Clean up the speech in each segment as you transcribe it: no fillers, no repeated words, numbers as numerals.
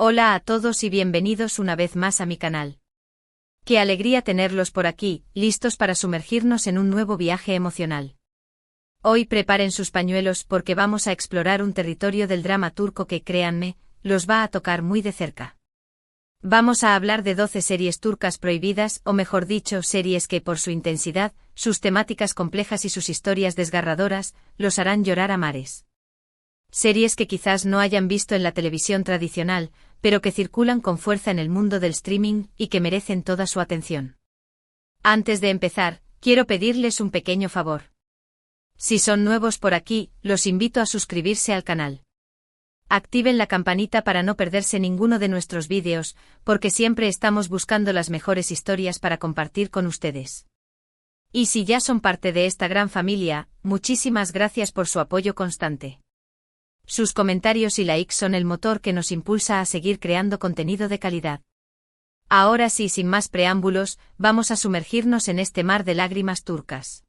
Hola a todos y bienvenidos una vez más a mi canal. Qué alegría tenerlos por aquí, listos para sumergirnos en un nuevo viaje emocional. Hoy preparen sus pañuelos porque vamos a explorar un territorio del drama turco que, créanme, los va a tocar muy de cerca. Vamos a hablar de 12 series turcas prohibidas, o mejor dicho, series que por su intensidad, sus temáticas complejas y sus historias desgarradoras, los harán llorar a mares. Series que quizás no hayan visto en la televisión tradicional, pero que circulan con fuerza en el mundo del streaming y que merecen toda su atención. Antes de empezar, quiero pedirles un pequeño favor. Si son nuevos por aquí, los invito a suscribirse al canal. Activen la campanita para no perderse ninguno de nuestros vídeos, porque siempre estamos buscando las mejores historias para compartir con ustedes. Y si ya son parte de esta gran familia, muchísimas gracias por su apoyo constante. Sus comentarios y likes son el motor que nos impulsa a seguir creando contenido de calidad. Ahora sí, sin más preámbulos, vamos a sumergirnos en este mar de lágrimas turcas.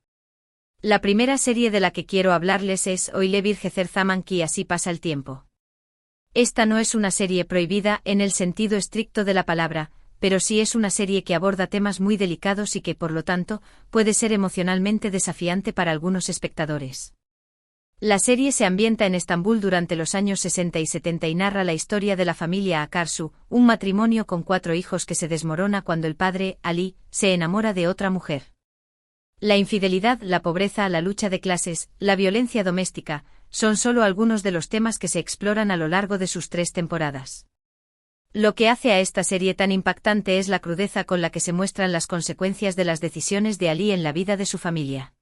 La primera serie de la que quiero hablarles es Öyle Bir Gece Zaman Ki Así Pasa el Tiempo. Esta no es una serie prohibida en el sentido estricto de la palabra, pero sí es una serie que aborda temas muy delicados y que, por lo tanto, puede ser emocionalmente desafiante para algunos espectadores. La serie se ambienta en Estambul durante los años 60 y 70 y narra la historia de la familia Akarsu, un matrimonio con 4 hijos que se desmorona cuando el padre, Ali, se enamora de otra mujer. La infidelidad, la pobreza, la lucha de clases, la violencia doméstica, son solo algunos de los temas que se exploran a lo largo de sus 3 temporadas. Lo que hace a esta serie tan impactante es la crudeza con la que se muestran las consecuencias de las decisiones de Ali en la vida de su familia.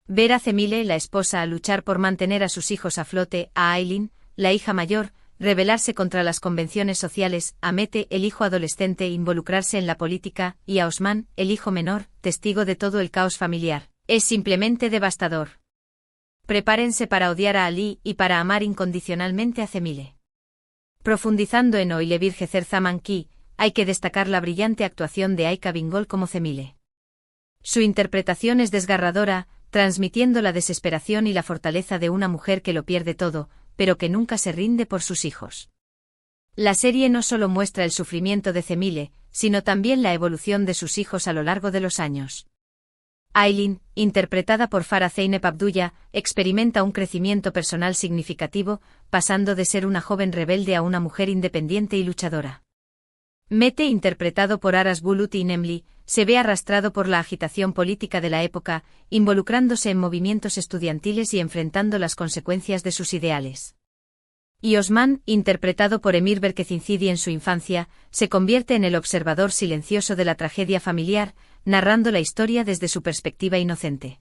Ver a Cemile, la esposa, luchar por mantener a sus hijos a flote, a Aylin, la hija mayor, rebelarse contra las convenciones sociales, a Mete, el hijo adolescente, involucrarse en la política, y a Osman, el hijo menor, testigo de todo el caos familiar, es simplemente devastador. Prepárense para odiar a Ali y para amar incondicionalmente a Cemile. Profundizando en Öyle Bir Gece Zaman Ki, hay que destacar la brillante actuación de Ayça Bingöl como Cemile. Su interpretación es desgarradora, transmitiendo la desesperación y la fortaleza de una mujer que lo pierde todo, pero que nunca se rinde por sus hijos. La serie no solo muestra el sufrimiento de Cemile, sino también la evolución de sus hijos a lo largo de los años. Aylin, interpretada por Farah Zeynep Abdullah, experimenta un crecimiento personal significativo, pasando de ser una joven rebelde a una mujer independiente y luchadora. Mete, interpretado por Aras Bulut İnemli, se ve arrastrado por la agitación política de la época, involucrándose en movimientos estudiantiles y enfrentando las consecuencias de sus ideales. Y Osman, interpretado por Emir Berkecincidi en su infancia, se convierte en el observador silencioso de la tragedia familiar, narrando la historia desde su perspectiva inocente.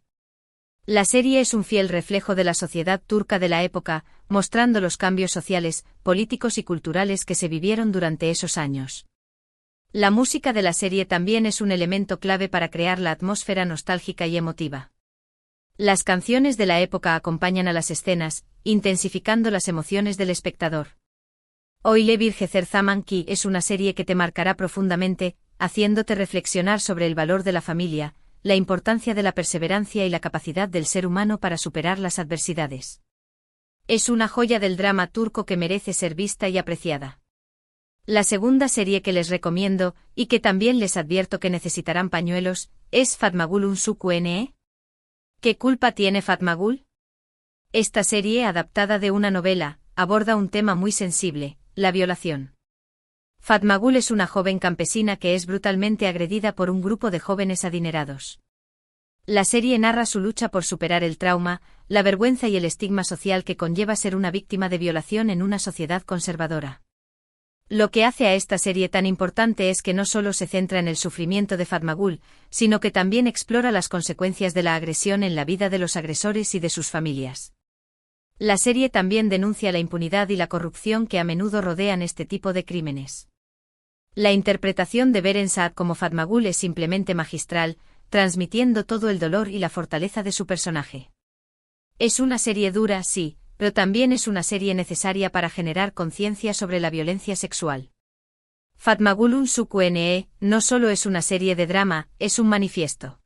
La serie es un fiel reflejo de la sociedad turca de la época, mostrando los cambios sociales, políticos y culturales que se vivieron durante esos años. La música de la serie también es un elemento clave para crear la atmósfera nostálgica y emotiva. Las canciones de la época acompañan a las escenas, intensificando las emociones del espectador. Öyle Bir Gece Zaman Ki es una serie que te marcará profundamente, haciéndote reflexionar sobre el valor de la familia, la importancia de la perseverancia y la capacidad del ser humano para superar las adversidades. Es una joya del drama turco que merece ser vista y apreciada. La segunda serie que les recomiendo, y que también les advierto que necesitarán pañuelos, es Fatma Gül Unsuku. ¿Qué culpa tiene Fatma Gül? Esta serie, adaptada de una novela, aborda un tema muy sensible, la violación. Fatma Gül es una joven campesina que es brutalmente agredida por un grupo de jóvenes adinerados. La serie narra su lucha por superar el trauma, la vergüenza y el estigma social que conlleva ser una víctima de violación en una sociedad conservadora. Lo que hace a esta serie tan importante es que no solo se centra en el sufrimiento de Fatma Gül, sino que también explora las consecuencias de la agresión en la vida de los agresores y de sus familias. La serie también denuncia la impunidad y la corrupción que a menudo rodean este tipo de crímenes. La interpretación de Beren Saat como Fatma Gül es simplemente magistral, transmitiendo todo el dolor y la fortaleza de su personaje. Es una serie dura, sí, pero también es una serie necesaria para generar conciencia sobre la violencia sexual. Fatma Gül Unsuku no solo es una serie de drama, es un manifiesto.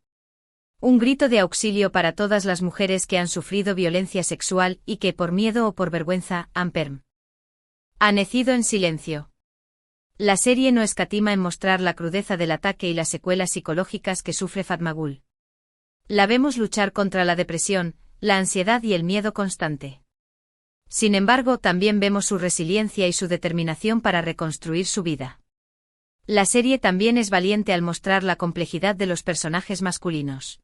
Un grito de auxilio para todas las mujeres que han sufrido violencia sexual y que por miedo o por vergüenza han permanecido en silencio. La serie no escatima en mostrar la crudeza del ataque y las secuelas psicológicas que sufre Fatmagul. La vemos luchar contra la depresión, la ansiedad y el miedo constante. Sin embargo, también vemos su resiliencia y su determinación para reconstruir su vida. La serie también es valiente al mostrar la complejidad de los personajes masculinos.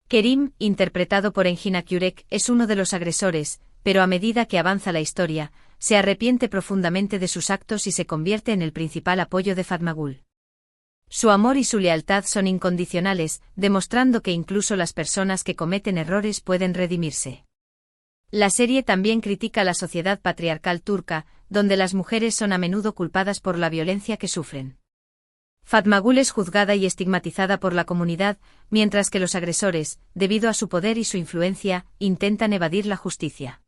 Kerim, interpretado por Engin Akyurek, es uno de los agresores, pero a medida que avanza la historia, se arrepiente profundamente de sus actos y se convierte en el principal apoyo de Fatmagul. Su amor y su lealtad son incondicionales, demostrando que incluso las personas que cometen errores pueden redimirse. La serie también critica la sociedad patriarcal turca, donde las mujeres son a menudo culpadas por la violencia que sufren. Fatmagul es juzgada y estigmatizada por la comunidad, mientras que los agresores, debido a su poder y su influencia, intentan evadir la justicia.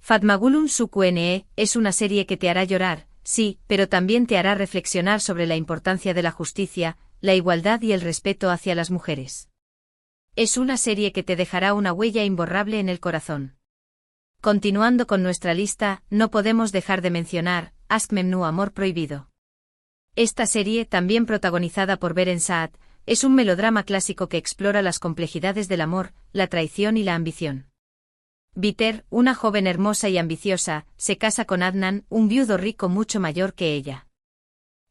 Fatmagul'un Suku-Ne es una serie que te hará llorar, sí, pero también te hará reflexionar sobre la importancia de la justicia, la igualdad y el respeto hacia las mujeres. Es una serie que te dejará una huella imborrable en el corazón. Continuando con nuestra lista, no podemos dejar de mencionar Aşk Memnu, Amor Prohibido. Esta serie, también protagonizada por Beren Saat, es un melodrama clásico que explora las complejidades del amor, la traición y la ambición. Biter, una joven hermosa y ambiciosa, se casa con Adnan, un viudo rico mucho mayor que ella.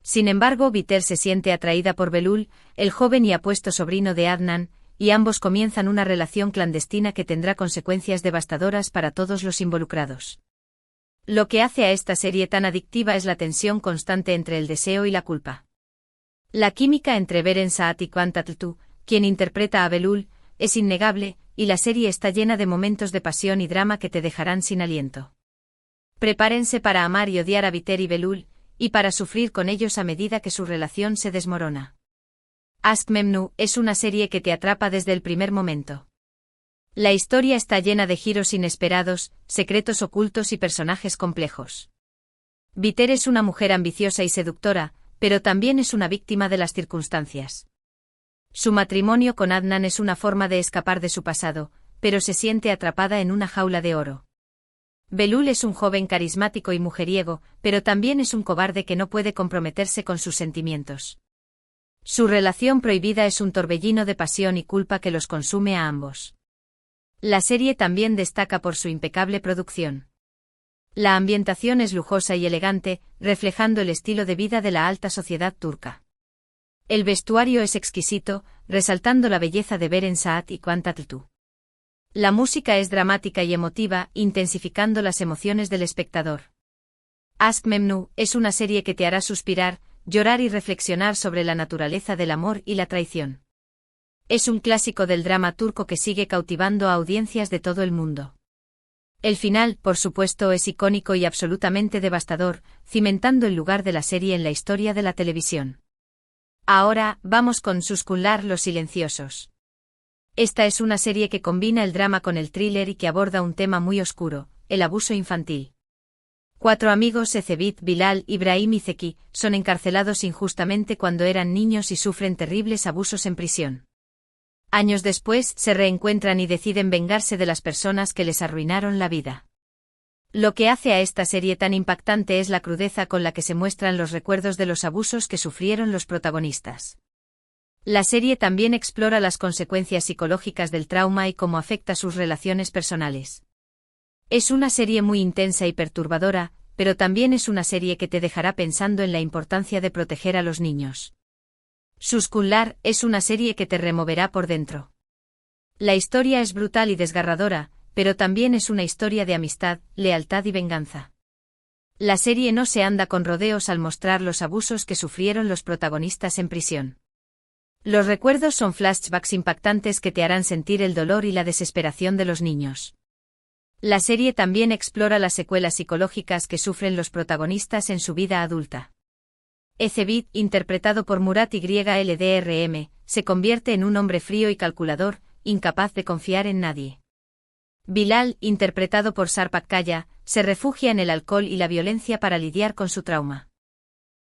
Sin embargo, Biter se siente atraída por Belul, el joven y apuesto sobrino de Adnan, y ambos comienzan una relación clandestina que tendrá consecuencias devastadoras para todos los involucrados. Lo que hace a esta serie tan adictiva es la tensión constante entre el deseo y la culpa. La química entre Beren Saat y Kaan Tatltu, quien interpreta a Belul, es innegable, y la serie está llena de momentos de pasión y drama que te dejarán sin aliento. Prepárense para amar y odiar a Biter y Belul, y para sufrir con ellos a medida que su relación se desmorona. Aşk Memnu es una serie que te atrapa desde el primer momento. La historia está llena de giros inesperados, secretos ocultos y personajes complejos. Biter es una mujer ambiciosa y seductora, pero también es una víctima de las circunstancias. Su matrimonio con Adnan es una forma de escapar de su pasado, pero se siente atrapada en una jaula de oro. Belul es un joven carismático y mujeriego, pero también es un cobarde que no puede comprometerse con sus sentimientos. Su relación prohibida es un torbellino de pasión y culpa que los consume a ambos. La serie también destaca por su impecable producción. La ambientación es lujosa y elegante, reflejando el estilo de vida de la alta sociedad turca. El vestuario es exquisito, resaltando la belleza de Beren Saat y Kaan Tatltu. La música es dramática y emotiva, intensificando las emociones del espectador. Aşk Memnu es una serie que te hará suspirar, llorar y reflexionar sobre la naturaleza del amor y la traición. Es un clásico del drama turco que sigue cautivando a audiencias de todo el mundo. El final, por supuesto, es icónico y absolutamente devastador, cimentando el lugar de la serie en la historia de la televisión. Ahora, vamos con Suskunlar, Los Silenciosos. Esta es una serie que combina el drama con el thriller y que aborda un tema muy oscuro, el abuso infantil. 4 amigos, Ecevit, Bilal, Ibrahim y Zeki, son encarcelados injustamente cuando eran niños y sufren terribles abusos en prisión. Años después, se reencuentran y deciden vengarse de las personas que les arruinaron la vida. Lo que hace a esta serie tan impactante es la crudeza con la que se muestran los recuerdos de los abusos que sufrieron los protagonistas. La serie también explora las consecuencias psicológicas del trauma y cómo afecta sus relaciones personales. Es una serie muy intensa y perturbadora, pero también es una serie que te dejará pensando en la importancia de proteger a los niños. Suskunlar es una serie que te removerá por dentro. La historia es brutal y desgarradora, pero también es una historia de amistad, lealtad y venganza. La serie no se anda con rodeos al mostrar los abusos que sufrieron los protagonistas en prisión. Los recuerdos son flashbacks impactantes que te harán sentir el dolor y la desesperación de los niños. La serie también explora las secuelas psicológicas que sufren los protagonistas en su vida adulta. Ecevit, interpretado por Murat Yıldırım, se convierte en un hombre frío y calculador, incapaz de confiar en nadie. Bilal, interpretado por Sarp Akkaya, se refugia en el alcohol y la violencia para lidiar con su trauma.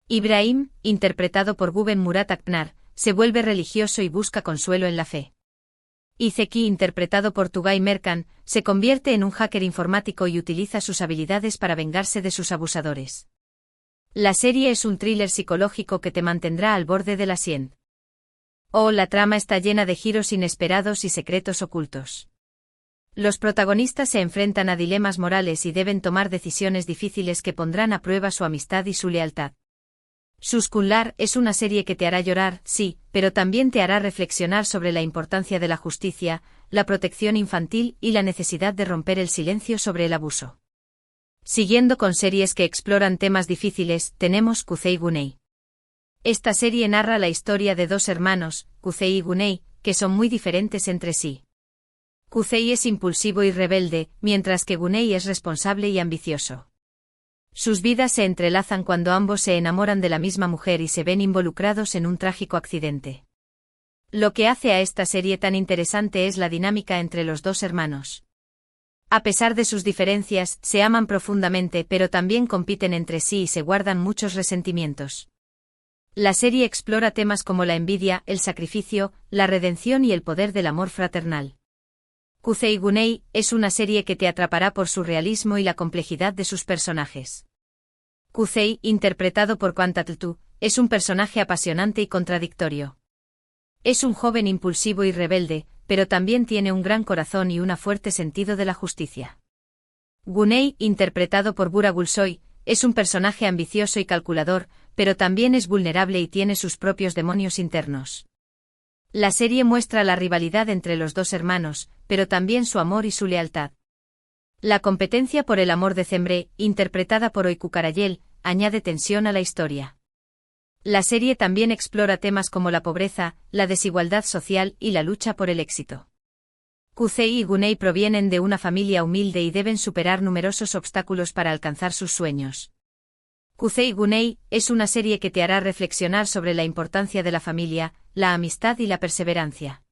Ibrahim, interpretado por Guben Murat Akpınar, se vuelve religioso y busca consuelo en la fe. Y Zeki, interpretado por Tugay Merkan, se convierte en un hacker informático y utiliza sus habilidades para vengarse de sus abusadores. La serie es un thriller psicológico que te mantendrá al borde del asiento. La trama está llena de giros inesperados y secretos ocultos. Los protagonistas se enfrentan a dilemas morales y deben tomar decisiones difíciles que pondrán a prueba su amistad y su lealtad. Suskunlar es una serie que te hará llorar, sí, pero también te hará reflexionar sobre la importancia de la justicia, la protección infantil y la necesidad de romper el silencio sobre el abuso. Siguiendo con series que exploran temas difíciles, tenemos Kuzey Guney. Esta serie narra la historia de dos hermanos, Kuzey y Guney, que son muy diferentes entre sí. Kuzey es impulsivo y rebelde, mientras que Guney es responsable y ambicioso. Sus vidas se entrelazan cuando ambos se enamoran de la misma mujer y se ven involucrados en un trágico accidente. Lo que hace a esta serie tan interesante es la dinámica entre los dos hermanos. A pesar de sus diferencias, se aman profundamente pero también compiten entre sí y se guardan muchos resentimientos. La serie explora temas como la envidia, el sacrificio, la redención y el poder del amor fraternal. Kuzey Guney es una serie que te atrapará por su realismo y la complejidad de sus personajes. Kuzey, interpretado por Kwon Tae-tu, es un personaje apasionante y contradictorio. Es un joven impulsivo y rebelde, pero también tiene un gran corazón y un fuerte sentido de la justicia. Guney, interpretado por Bura Gulsoy, es un personaje ambicioso y calculador, pero también es vulnerable y tiene sus propios demonios internos. La serie muestra la rivalidad entre los dos hermanos, pero también su amor y su lealtad. La competencia por el amor de Cembre, interpretada por Oiku Karayel, añade tensión a la historia. La serie también explora temas como la pobreza, la desigualdad social y la lucha por el éxito. Kuzey y Guney provienen de una familia humilde y deben superar numerosos obstáculos para alcanzar sus sueños. Kuzey Guney es una serie que te hará reflexionar sobre la importancia de la familia, la amistad y la perseverancia.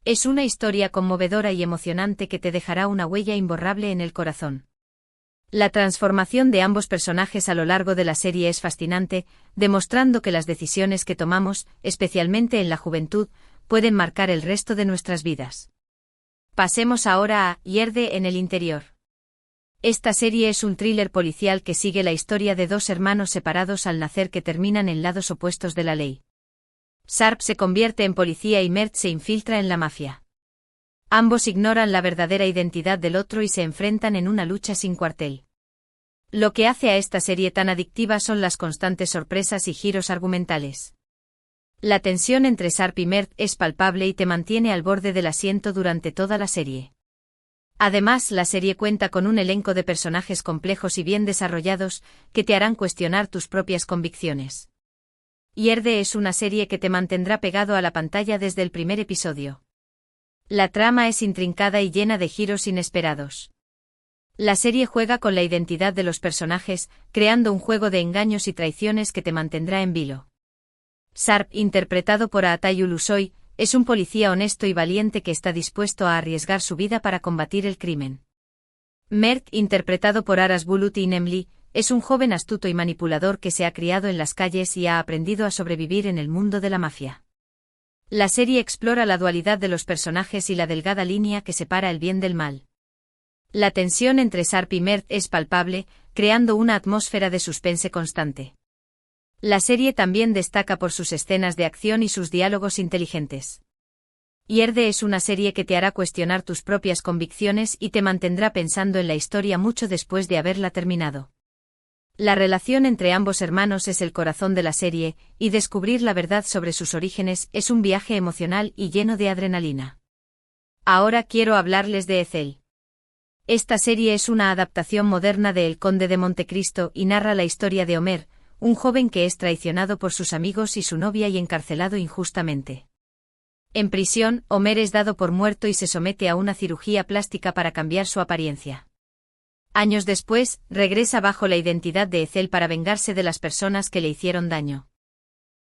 Es una historia conmovedora y emocionante que te dejará una huella imborrable en el corazón. La transformación de ambos personajes a lo largo de la serie es fascinante, demostrando que las decisiones que tomamos, especialmente en la juventud, pueden marcar el resto de nuestras vidas. Pasemos ahora a Yerde en el interior. Esta serie es un thriller policial que sigue la historia de dos hermanos separados al nacer que terminan en lados opuestos de la ley. Sarp se convierte en policía y Mert se infiltra en la mafia. Ambos ignoran la verdadera identidad del otro y se enfrentan en una lucha sin cuartel. Lo que hace a esta serie tan adictiva son las constantes sorpresas y giros argumentales. La tensión entre Sarp y Mert es palpable y te mantiene al borde del asiento durante toda la serie. Además, la serie cuenta con un elenco de personajes complejos y bien desarrollados, que te harán cuestionar tus propias convicciones. Yerde es una serie que te mantendrá pegado a la pantalla desde el primer episodio. La trama es intrincada y llena de giros inesperados. La serie juega con la identidad de los personajes, creando un juego de engaños y traiciones que te mantendrá en vilo. Sarp, interpretado por Atayu Lusoy, es un policía honesto y valiente que está dispuesto a arriesgar su vida para combatir el crimen. Mert, interpretado por Aras Bulut Nemli, es un joven astuto y manipulador que se ha criado en las calles y ha aprendido a sobrevivir en el mundo de la mafia. La serie explora la dualidad de los personajes y la delgada línea que separa el bien del mal. La tensión entre Sarp y Mert es palpable, creando una atmósfera de suspense constante. La serie también destaca por sus escenas de acción y sus diálogos inteligentes. Yerde es una serie que te hará cuestionar tus propias convicciones y te mantendrá pensando en la historia mucho después de haberla terminado. La relación entre ambos hermanos es el corazón de la serie, y descubrir la verdad sobre sus orígenes es un viaje emocional y lleno de adrenalina. Ahora quiero hablarles de Ethel. Esta serie es una adaptación moderna de El Conde de Montecristo y narra la historia de Homer, un joven que es traicionado por sus amigos y su novia y encarcelado injustamente. En prisión, Homer es dado por muerto y se somete a una cirugía plástica para cambiar su apariencia. Años después, regresa bajo la identidad de Ethel para vengarse de las personas que le hicieron daño.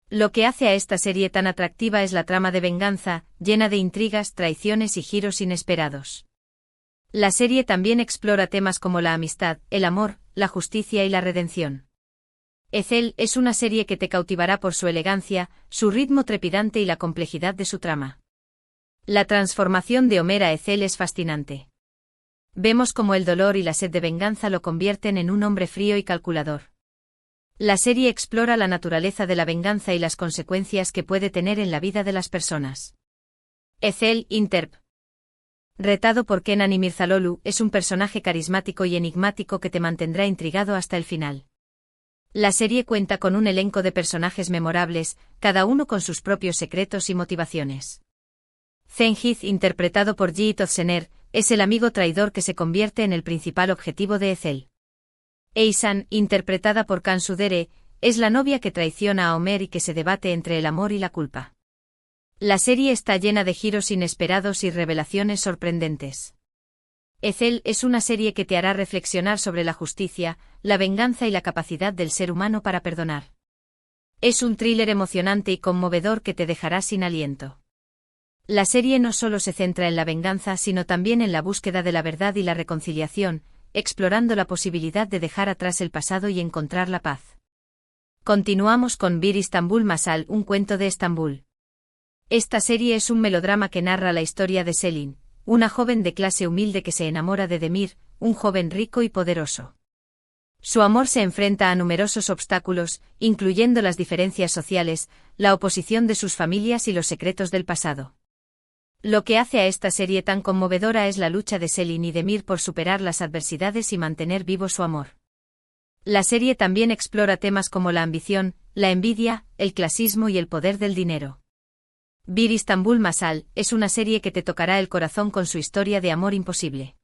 Lo que hace a esta serie tan atractiva es la trama de venganza, llena de intrigas, traiciones y giros inesperados. La serie también explora temas como la amistad, el amor, la justicia y la redención. Ethel es una serie que te cautivará por su elegancia, su ritmo trepidante y la complejidad de su trama. La transformación de Homer a Ethel es fascinante. Vemos cómo el dolor y la sed de venganza lo convierten en un hombre frío y calculador. La serie explora la naturaleza de la venganza y las consecuencias que puede tener en la vida de las personas. Ethel, retado por Kenan Imirzaloglu, es un personaje carismático y enigmático que te mantendrá intrigado hasta el final. La serie cuenta con un elenco de personajes memorables, cada uno con sus propios secretos y motivaciones. Cengiz, interpretado por Yiğit Özşener, es el amigo traidor que se convierte en el principal objetivo de Ethel. Eysan, interpretada por Cansu Dere, es la novia que traiciona a Ömer y que se debate entre el amor y la culpa. La serie está llena de giros inesperados y revelaciones sorprendentes. Ethel es una serie que te hará reflexionar sobre la justicia, la venganza y la capacidad del ser humano para perdonar. Es un thriller emocionante y conmovedor que te dejará sin aliento. La serie no solo se centra en la venganza sino también en la búsqueda de la verdad y la reconciliación, explorando la posibilidad de dejar atrás el pasado y encontrar la paz. Continuamos con Bir İstanbul Masal, un cuento de Estambul. Esta serie es un melodrama que narra la historia de Selin, una joven de clase humilde que se enamora de Demir, un joven rico y poderoso. Su amor se enfrenta a numerosos obstáculos, incluyendo las diferencias sociales, la oposición de sus familias y los secretos del pasado. Lo que hace a esta serie tan conmovedora es la lucha de Selin y Demir por superar las adversidades y mantener vivo su amor. La serie también explora temas como la ambición, la envidia, el clasismo y el poder del dinero. Bir İstanbul Masal es una serie que te tocará el corazón con su historia de amor imposible.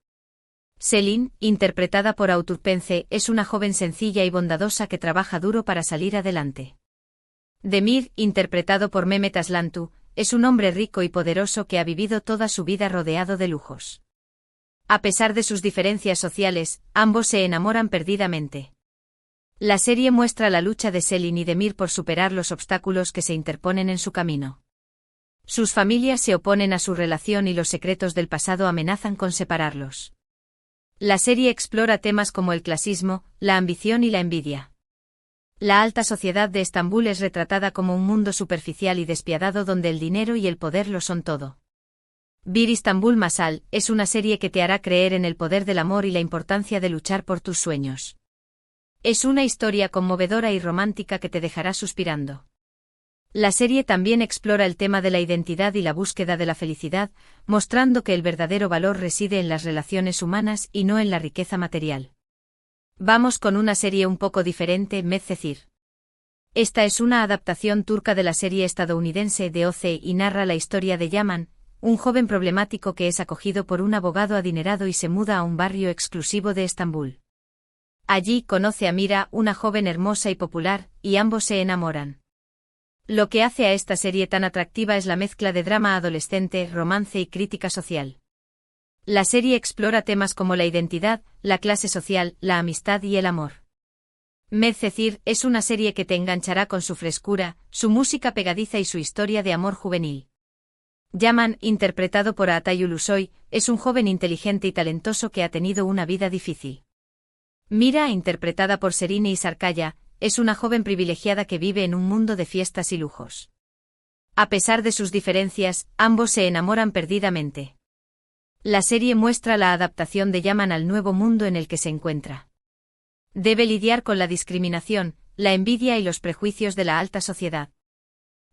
Selin, interpretada por Autur Pence, es una joven sencilla y bondadosa que trabaja duro para salir adelante. Demir, interpretado por Mehmet Aslantu, es un hombre rico y poderoso que ha vivido toda su vida rodeado de lujos. A pesar de sus diferencias sociales, ambos se enamoran perdidamente. La serie muestra la lucha de Selin y Demir por superar los obstáculos que se interponen en su camino. Sus familias se oponen a su relación y los secretos del pasado amenazan con separarlos. La serie explora temas como el clasismo, la ambición y la envidia. La alta sociedad de Estambul es retratada como un mundo superficial y despiadado donde el dinero y el poder lo son todo. Bir İstanbul Masal es una serie que te hará creer en el poder del amor y la importancia de luchar por tus sueños. Es una historia conmovedora y romántica que te dejará suspirando. La serie también explora el tema de la identidad y la búsqueda de la felicidad, mostrando que el verdadero valor reside en las relaciones humanas y no en la riqueza material. Vamos con una serie un poco diferente, Medcezir. Esta es una adaptación turca de la serie estadounidense de OC y narra la historia de Yaman, un joven problemático que es acogido por un abogado adinerado y se muda a un barrio exclusivo de Estambul. Allí conoce a Mira, una joven hermosa y popular, y ambos se enamoran. Lo que hace a esta serie tan atractiva es la mezcla de drama adolescente, romance y crítica social. La serie explora temas como la identidad, la clase social, la amistad y el amor. Medcezir es una serie que te enganchará con su frescura, su música pegadiza y su historia de amor juvenil. Yaman, interpretado por Atay Ulusoy, es un joven inteligente y talentoso que ha tenido una vida difícil. Mira, interpretada por Serine Sarkaya, es una joven privilegiada que vive en un mundo de fiestas y lujos. A pesar de sus diferencias, ambos se enamoran perdidamente. La serie muestra la adaptación de Yaman al nuevo mundo en el que se encuentra. Debe lidiar con la discriminación, la envidia y los prejuicios de la alta sociedad.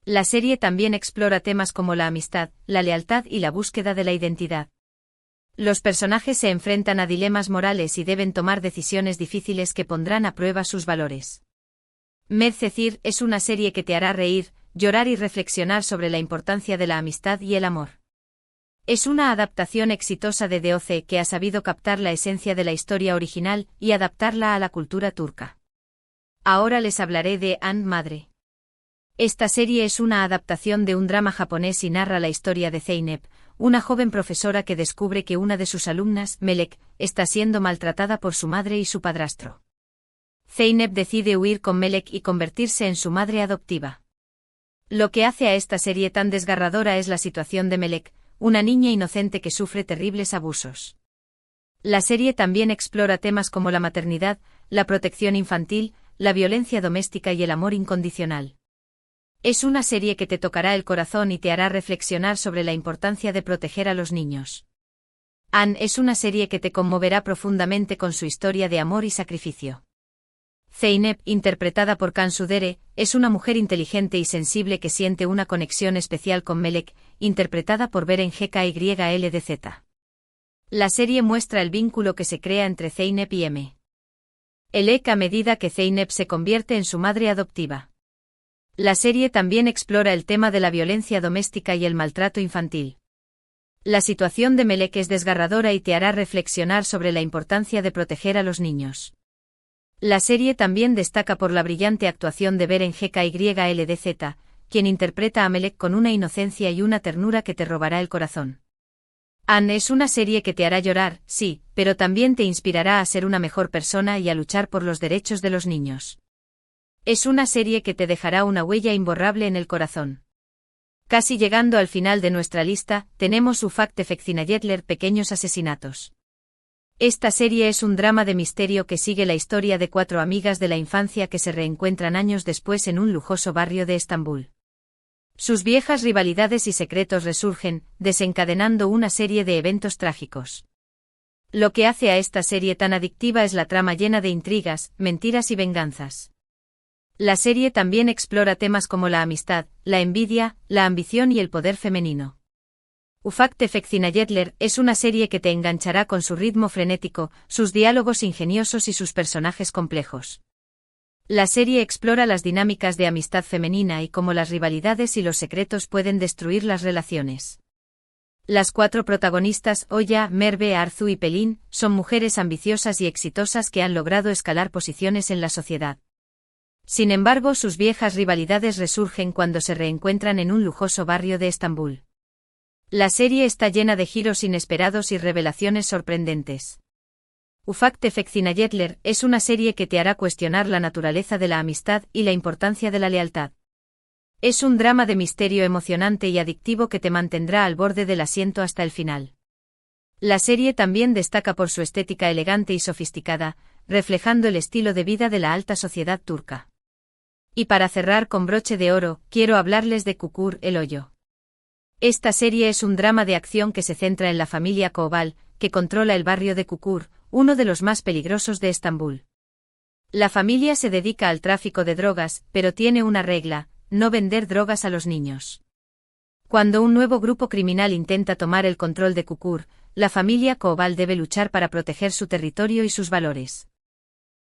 La serie también explora temas como la amistad, la lealtad y la búsqueda de la identidad. Los personajes se enfrentan a dilemas morales y deben tomar decisiones difíciles que pondrán a prueba sus valores. Medcezir es una serie que te hará reír, llorar y reflexionar sobre la importancia de la amistad y el amor. Es una adaptación exitosa de DOC que ha sabido captar la esencia de la historia original y adaptarla a la cultura turca. Ahora les hablaré de An Madre. Esta serie es una adaptación de un drama japonés y narra la historia de Zeynep, una joven profesora que descubre que una de sus alumnas, Melek, está siendo maltratada por su madre y su padrastro. Zeynep decide huir con Melek y convertirse en su madre adoptiva. Lo que hace a esta serie tan desgarradora es la situación de Melek, una niña inocente que sufre terribles abusos. La serie también explora temas como la maternidad, la protección infantil, la violencia doméstica y el amor incondicional. Es una serie que te tocará el corazón y te hará reflexionar sobre la importancia de proteger a los niños. Anne es una serie que te conmoverá profundamente con su historia de amor y sacrificio. Zeynep, interpretada por Cansu Dere, es una mujer inteligente y sensible que siente una conexión especial con Melek, interpretada por Beren Gyldz. La serie muestra el vínculo que se crea entre Zeynep y Melek a medida que Zeynep se convierte en su madre adoptiva. La serie también explora el tema de la violencia doméstica y el maltrato infantil. La situación de Melek es desgarradora y te hará reflexionar sobre la importancia de proteger a los niños. La serie también destaca por la brillante actuación de Beren Gyldz, quien interpreta a Melek con una inocencia y una ternura que te robará el corazón. Anne es una serie que te hará llorar, sí, pero también te inspirará a ser una mejor persona y a luchar por los derechos de los niños. Es una serie que te dejará una huella imborrable en el corazón. Casi llegando al final de nuestra lista, tenemos Ufak Tefektinajetler, Pequeños Asesinatos. Esta serie es un drama de misterio que sigue la historia de 4 amigas de la infancia que se reencuentran años después en un lujoso barrio de Estambul. Sus viejas rivalidades y secretos resurgen, desencadenando una serie de eventos trágicos. Lo que hace a esta serie tan adictiva es la trama llena de intrigas, mentiras y venganzas. La serie también explora temas como la amistad, la envidia, la ambición y el poder femenino. Ufak Tefektinajetler es una serie que te enganchará con su ritmo frenético, sus diálogos ingeniosos y sus personajes complejos. La serie explora las dinámicas de amistad femenina y cómo las rivalidades y los secretos pueden destruir las relaciones. Las 4 protagonistas, Oya, Merve, Arzu y Pelin, son mujeres ambiciosas y exitosas que han logrado escalar posiciones en la sociedad. Sin embargo, sus viejas rivalidades resurgen cuando se reencuentran en un lujoso barrio de Estambul. La serie está llena de giros inesperados y revelaciones sorprendentes. Ufak Tefektinajetler es una serie que te hará cuestionar la naturaleza de la amistad y la importancia de la lealtad. Es un drama de misterio emocionante y adictivo que te mantendrá al borde del asiento hasta el final. La serie también destaca por su estética elegante y sofisticada, reflejando el estilo de vida de la alta sociedad turca. Y para cerrar con broche de oro, quiero hablarles de Kukur, el hoyo. Esta serie es un drama de acción que se centra en la familia Koval, que controla el barrio de Kukur, uno de los más peligrosos de Estambul. La familia se dedica al tráfico de drogas, pero tiene una regla: no vender drogas a los niños. Cuando un nuevo grupo criminal intenta tomar el control de Kukur, la familia Koval debe luchar para proteger su territorio y sus valores.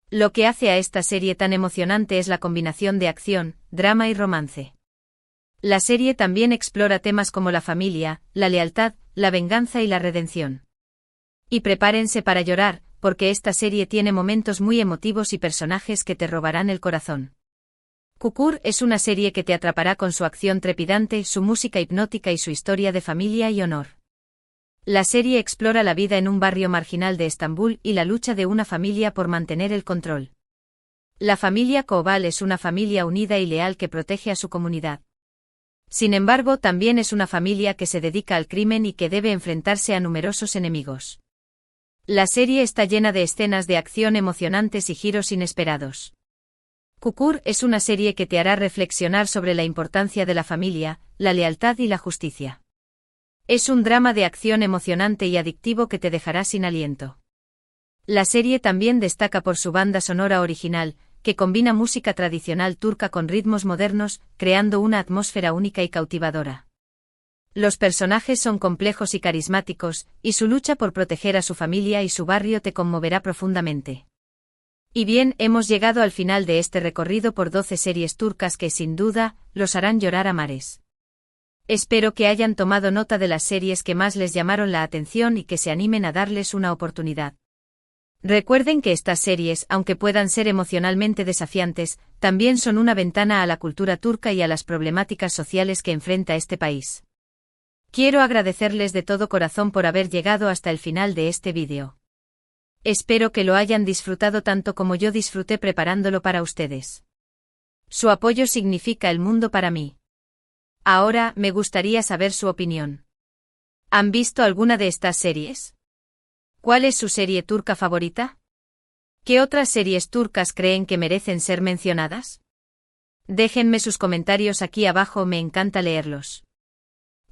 Lo que hace a esta serie tan emocionante es la combinación de acción, drama y romance. La serie también explora temas como la familia, la lealtad, la venganza y la redención. Y prepárense para llorar, porque esta serie tiene momentos muy emotivos y personajes que te robarán el corazón. Kukur es una serie que te atrapará con su acción trepidante, su música hipnótica y su historia de familia y honor. La serie explora la vida en un barrio marginal de Estambul y la lucha de una familia por mantener el control. La familia Koval es una familia unida y leal que protege a su comunidad. Sin embargo, también es una familia que se dedica al crimen y que debe enfrentarse a numerosos enemigos. La serie está llena de escenas de acción emocionantes y giros inesperados. Kukur es una serie que te hará reflexionar sobre la importancia de la familia, la lealtad y la justicia. Es un drama de acción emocionante y adictivo que te dejará sin aliento. La serie también destaca por su banda sonora original, que combina música tradicional turca con ritmos modernos, creando una atmósfera única y cautivadora. Los personajes son complejos y carismáticos, y su lucha por proteger a su familia y su barrio te conmoverá profundamente. Y bien, hemos llegado al final de este recorrido por 12 series turcas que, sin duda, los harán llorar a mares. Espero que hayan tomado nota de las series que más les llamaron la atención y que se animen a darles una oportunidad. Recuerden que estas series, aunque puedan ser emocionalmente desafiantes, también son una ventana a la cultura turca y a las problemáticas sociales que enfrenta este país. Quiero agradecerles de todo corazón por haber llegado hasta el final de este vídeo. Espero que lo hayan disfrutado tanto como yo disfruté preparándolo para ustedes. Su apoyo significa el mundo para mí. Ahora, me gustaría saber su opinión. ¿Han visto alguna de estas series? ¿Cuál es su serie turca favorita? ¿Qué otras series turcas creen que merecen ser mencionadas? Déjenme sus comentarios aquí abajo, me encanta leerlos.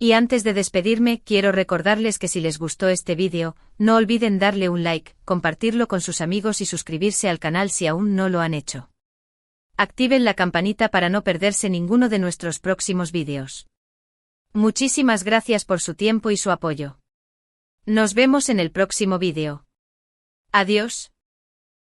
Y antes de despedirme, quiero recordarles que si les gustó este vídeo, no olviden darle un like, compartirlo con sus amigos y suscribirse al canal si aún no lo han hecho. Activen la campanita para no perderse ninguno de nuestros próximos vídeos. Muchísimas gracias por su tiempo y su apoyo. Nos vemos en el próximo vídeo. Adiós.